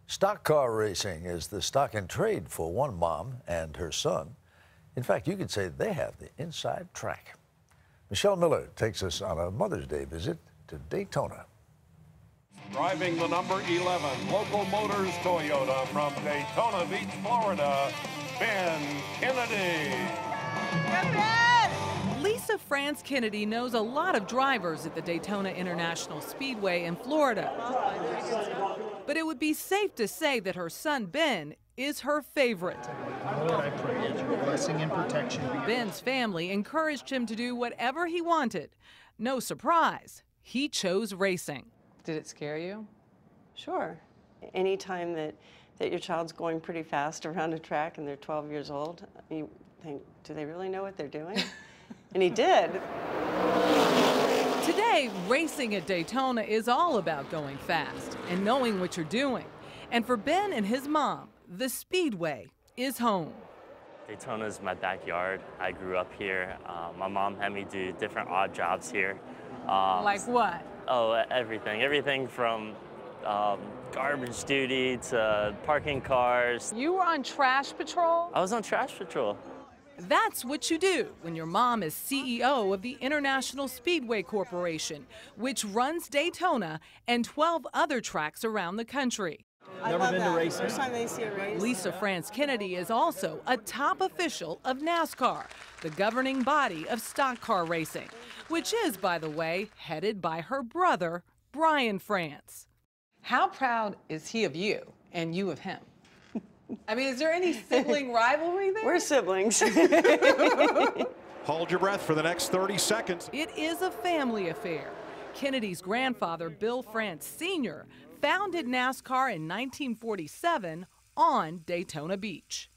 Stock car racing is the stock in trade for one mom and her son. In fact, you could say they have the inside track. Michelle Miller takes us on a Mother's Day visit to Daytona. Driving the number 11 Local Motors Toyota from Daytona Beach, Florida, Ben Kennedy. Lesa France Kennedy knows a lot of drivers at the Daytona International Speedway in Florida. But it would be safe to say that her son Ben is her favorite. Lord, I pray that your blessing and protection be. Ben's family encouraged him to do whatever he wanted. No surprise, he chose racing. Did it scare you? Sure. Anytime that your child's going pretty fast around a track and they're 12 years old, you think, do they really know what they're doing? And he did. Today, racing at Daytona is all about going fast and knowing what you're doing. And for Ben and his mom, the Speedway is home. Daytona is my backyard. I grew up here. My mom had me do different odd jobs here. Like what? Oh, everything. Everything from garbage duty to parking cars. You were on trash patrol? I was on trash patrol. That's what you do when your mom is CEO of the International Speedway Corporation, which runs Daytona and 12 other tracks around the country. Never been to racing. First time they see a race. Lesa France Kennedy is also a top official of NASCAR, the governing body of stock car racing, which is, by the way, headed by her brother, Brian France. How proud is he of you and you of him? I mean, is there any sibling rivalry there? We're siblings. Hold your breath for the next 30 seconds. It is a family affair. Kennedy's grandfather, Bill France Sr., founded NASCAR in 1947 on Daytona Beach.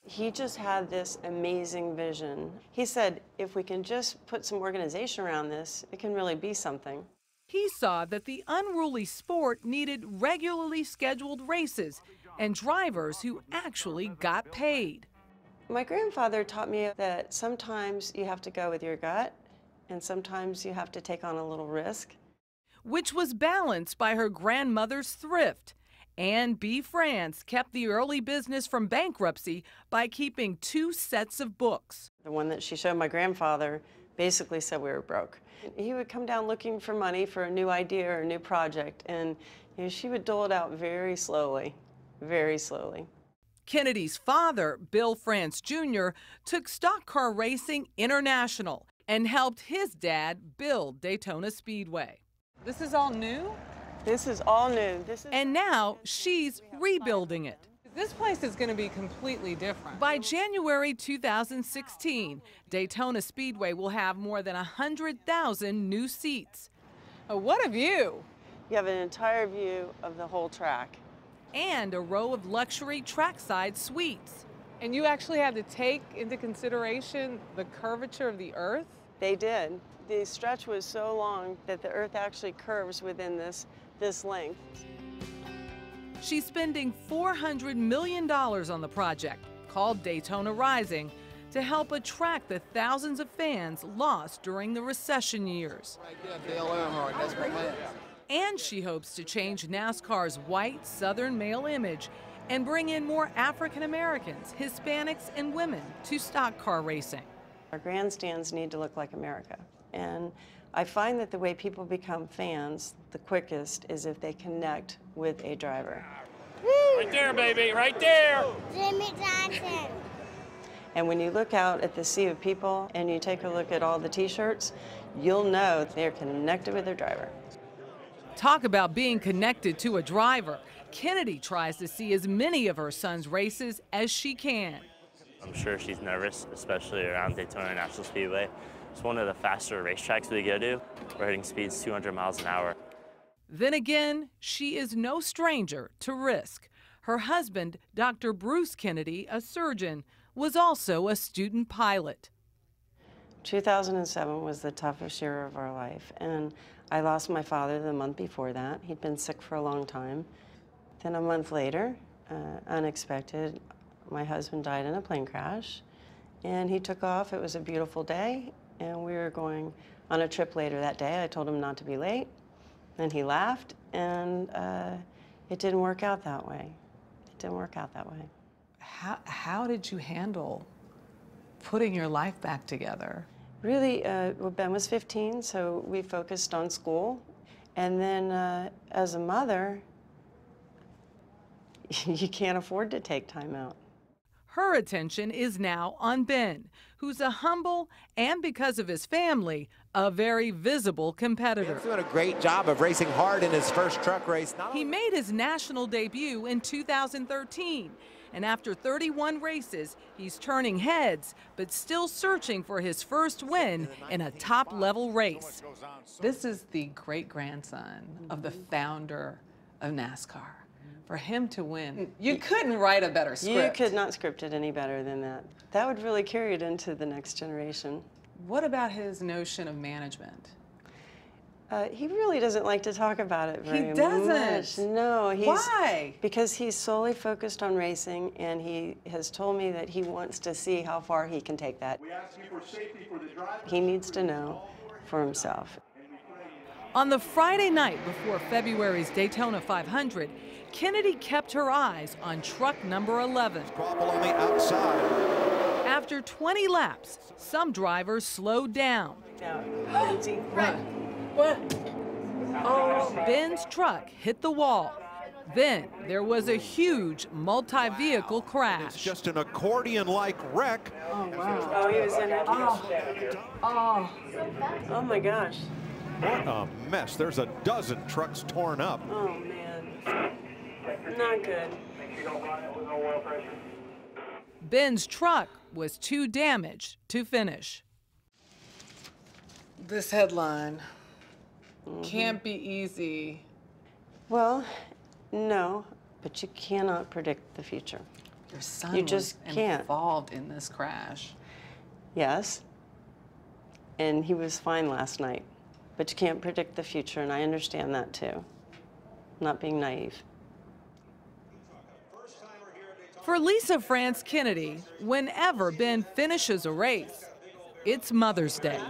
He just had this amazing vision. He said, if we can just put some organization around this, it can really be something. He saw that the unruly sport needed regularly scheduled races and drivers who actually got paid. My grandfather taught me that sometimes you have to go with your gut and sometimes you have to take on a little risk. Which was balanced by her grandmother's thrift. Anne B. France kept the early business from bankruptcy by keeping 2 sets of books. The one that she showed my grandfather basically said we were broke. He would come down looking for money for a new idea or a new project, and she would dole it out very slowly, very slowly. Kennedy's father, Bill France Jr., took stock car racing international and helped his dad build Daytona Speedway. This is all new? This is all new. And now she's rebuilding it. This place is going to be completely different. By January 2016, Daytona Speedway will have more than 100,000 new seats. Oh, what a view! You have an entire view of the whole track. And a row of luxury trackside suites. And you actually had to take into consideration the curvature of the earth? They did. The stretch was so long that the earth actually curves within this length. She's spending $400 million on the project, called Daytona Rising, to help attract the thousands of fans lost during the recession years. And she hopes to change NASCAR's white Southern male image and bring in more African Americans, Hispanics, and women to stock car racing. Our grandstands need to look like America. And I find that the way people become fans the quickest is if they connect with a driver. Right there, baby, right there. Jimmy Johnson. And when you look out at the sea of people and you take a look at all the t-shirts, you'll know they're connected with their driver. Talk about being connected to a driver. Kennedy tries to see as many of her son's races as she can. I'm sure she's nervous, especially around Daytona International Speedway. It's one of the faster racetracks we go to. We're hitting speeds 200 miles an hour. Then again, she is no stranger to risk. Her husband, Dr. Bruce Kennedy, a surgeon, was also a student pilot. 2007 was the toughest year of our life, and I lost my father the month before that. He'd been sick for a long time. Then a month later, unexpected, my husband died in a plane crash, and he took off. It was a beautiful day, and we were going on a trip later that day. I told him not to be late, and he laughed, and It didn't work out that way. It didn't work out that way. How did you handle putting your life back together? Really, well, Ben was 15, so we focused on school. And then as a mother, you can't afford to take time out. Her attention is now on Ben, who's a humble and, because of his family, a very visible competitor. He's doing a great job of racing hard in his first truck race. He made his national debut in 2013, and after 31 races, he's turning heads, but still searching for his first win in a top-level race. This is the great-grandson of the founder of NASCAR. For him to win, you couldn't write a better script. You could not script it any better than that. That would really carry it into the next generation. What about his notion of management? He really doesn't like to talk about it very much. He doesn't? No. Why? Because he's solely focused on racing, and he has told me that he wants to see how far he can take that. He needs to know for himself. On the Friday night before February's Daytona 500, Kennedy kept her eyes on truck number 11. On the outside. After 20 laps, some drivers slowed down. What? Oh. Ben's truck hit the wall. Then there was a huge multi-vehicle crash. It's just an accordion-like wreck. Oh, wow. Oh, he was in it. Oh, my gosh. What a mess. There's a dozen trucks torn up. Oh, man. Not good. Ben's truck was too damaged to finish. This headline can't be easy. Well, no, but you cannot predict the future. Your son You just was can't. involved in this crash. Yes, and he was fine last night, but you can't predict the future, and I understand that too. Not being naive. For Lesa France Kennedy, whenever Ben finishes a race, it's Mother's Day.